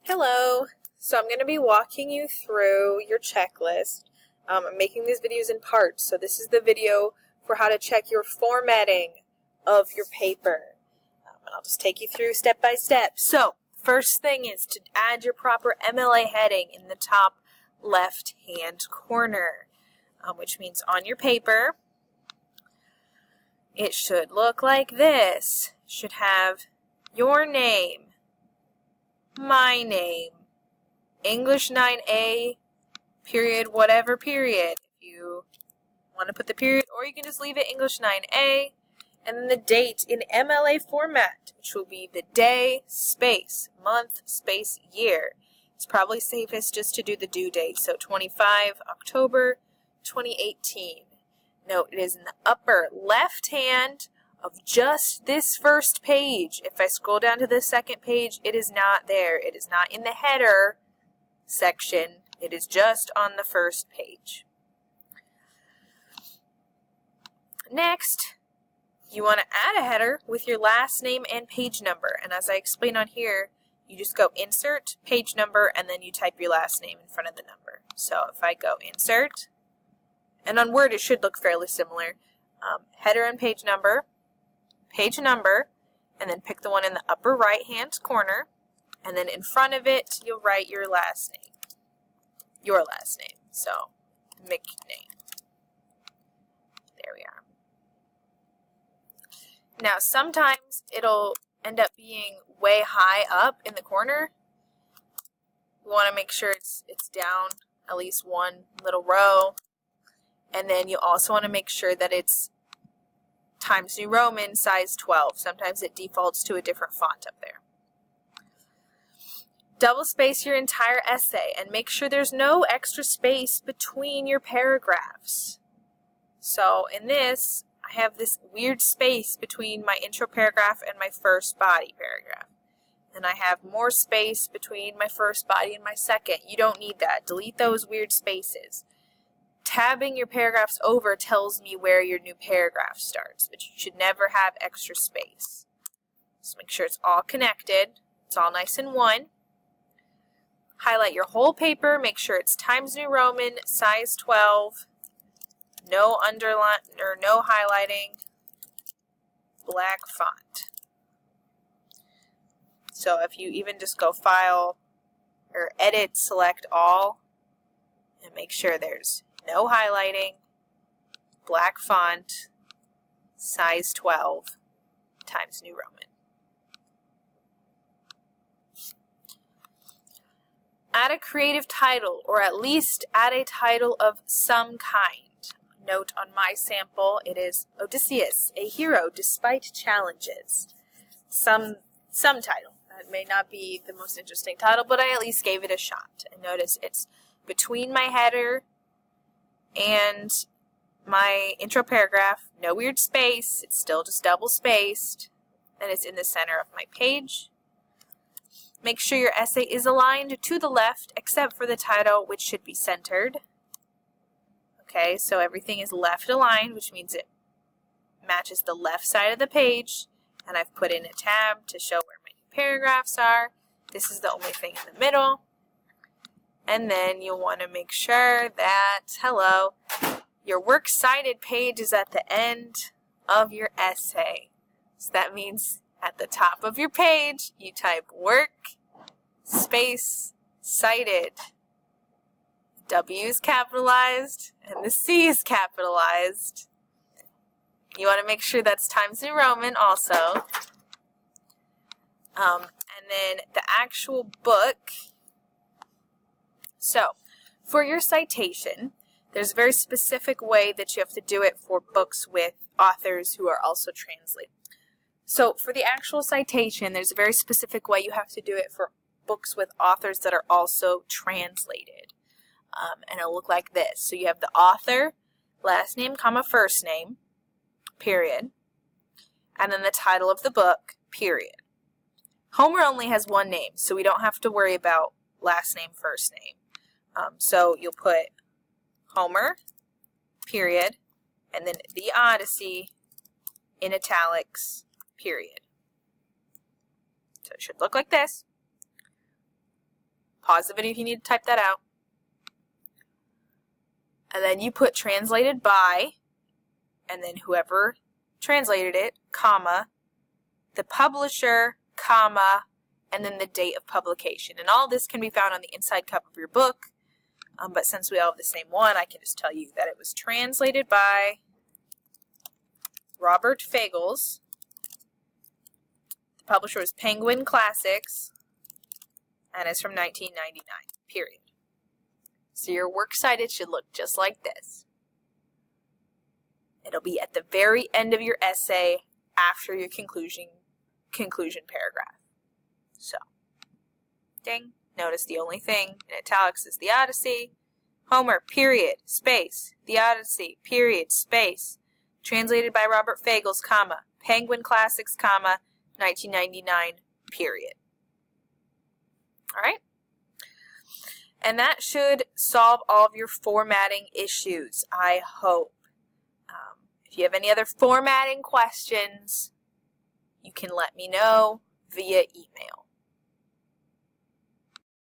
Hello. So I'm going to be walking you through your checklist. I'm making these videos in parts. So this is the video for how to check your formatting of your paper. And I'll just take you through step by step. So first thing is to add your proper MLA heading in the top left-hand corner, which means on your paper, it should look like this. It should have your name, my name, English 9A, period, whatever period. If you want to put the period, or you can just leave it English 9A, and then the date in MLA format, which will be the day, space, month, space, year. It's probably safest just to do the due date, so 25 October 2018. Note, it is in the upper left hand of just this first page. If I scroll down to the second page, it is not there. It is not in the header section. It is just on the first page. Next, you want to add a header with your last name and page number. And as I explain on here, you just go insert, page number, and then you type your last name in front of the number. So if I go insert, and on Word it should look fairly similar, header and page number, and then pick the one in the upper right hand corner, and then in front of it you'll write your last name. So McName. There we are. Now sometimes it'll end up being way high up in the corner. We want to make sure it's down at least one little row, and then you also want to make sure that it's Times New Roman, size 12. Sometimes it defaults to a different font up there. Double space your entire essay and make sure there's no extra space between your paragraphs. So in this, I have this weird space between my intro paragraph and my first body paragraph. And I have more space between my first body and my second. You don't need that. Delete those weird spaces. Tabbing your paragraphs over tells me where your new paragraph starts, but you should never have extra space. So make sure it's all connected. It's all nice in one. Highlight your whole paper. Make sure it's Times New Roman, size 12. No underline or no highlighting. Black font. So if you even just go File or Edit, select All, and make sure there's no highlighting, black font, size 12, Times New Roman. Add a creative title, or at least add a title of some kind. Note on my sample, it is Odysseus, a hero despite challenges. Some title. That may not be the most interesting title, but I at least gave it a shot. And notice it's between my header and my intro paragraph, no weird space, it's still just double spaced, and it's in the center of my page. Make sure your essay is aligned to the left except for the title, which should be centered. Okay, so everything is left aligned, which means it matches the left side of the page, and I've put in a tab to show where my new paragraphs are. This is the only thing in the middle. And then you'll want to make sure that, your works cited page is at the end of your essay. So that means at the top of your page, you type work, space, cited. The W is capitalized and the C is capitalized. You want to make sure that's Times New Roman also. And then the actual book. So, for your citation, there's a very specific way that you have to do it for books with authors who are also translated. So, for the actual citation, there's a very specific way you have to do it for books with authors that are also translated. And it'll look like this. So, you have the author, last name, comma, first name, period, and then the title of the book, period. Homer only has one name, so we don't have to worry about last name, first name. So you'll put Homer, period, and then the Odyssey in italics, period. So it should look like this. Pause the video if you need to type that out. And then you put translated by, and then whoever translated it, comma, the publisher, comma, and then the date of publication. And all this can be found on the inside cover of your book. But since we all have the same one, I can just tell you that it was translated by Robert Fagles. The publisher was Penguin Classics, and it's from 1999, period. So your works cited should look just like this. It'll be at the very end of your essay after your conclusion paragraph. So, ding. Notice the only thing in italics is the Odyssey. Homer, period, space. The Odyssey, period, space. Translated by Robert Fagles, comma. Penguin Classics, comma. 1999, period. All right? And that should solve all of your formatting issues, I hope. If you have any other formatting questions, you can let me know via email.